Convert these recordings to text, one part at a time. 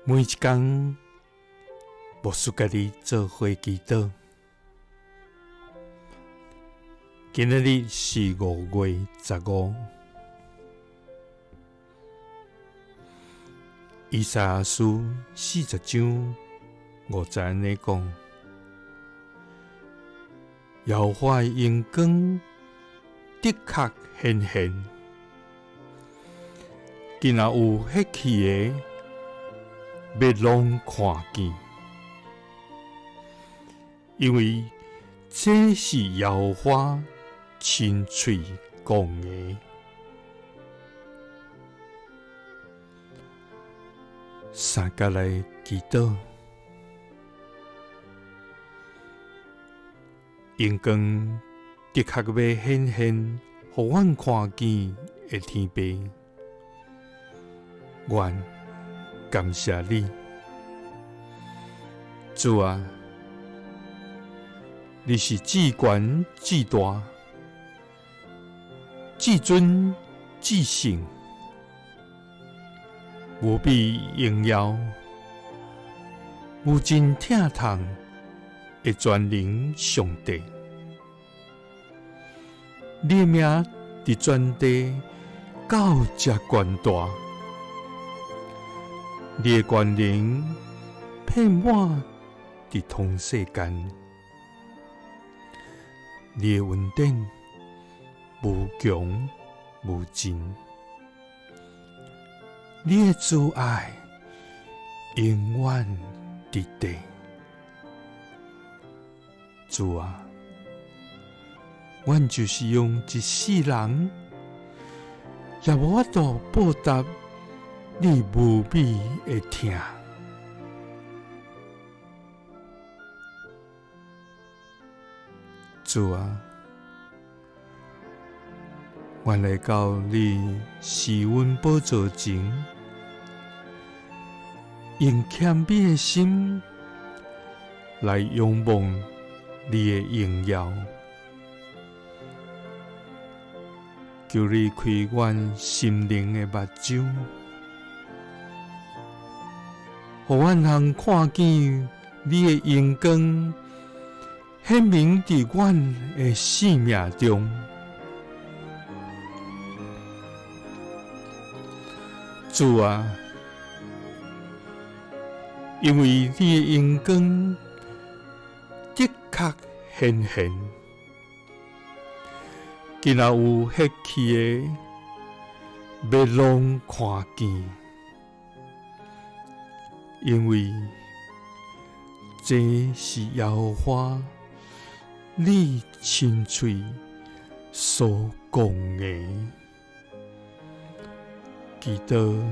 每一天，牧师家己做伙祈祷。今日是5月15，以赛亞書40章50安尼讲：耶和華的榮光的確顯現，今仔有迄去的，要攏看見，因為這是耶和華親嘴講的。三甲來祈禱，榮光的確要顯現，互阮看見的天父，阮感謝你，主啊！你是至權至大、至尊至聖，無比榮耀，有真疼痛的全能上帝。你的名佇全地到這權大，你的權能遍滿佇通世間。你的恩典無窮無盡，你的慈愛永遠佇地。主啊，阮就是用一世人，也無法度報答你無比的疼。主啊，阮來到你施恩寶座前，用謙卑的心來仰望你的榮耀，求你開阮心靈的目睭，互阮通看見你的榮光。顯明佇阮的生命中，主啊，因為你的榮光的確顯現，今仔有迄去的，要攏看見，因為這是耶和華你親嘴所講的。祈禱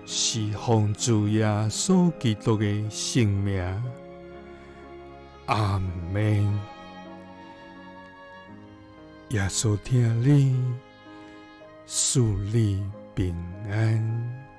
是奉主耶穌基督的聖名，阿們。耶穌聽你，賜你平安。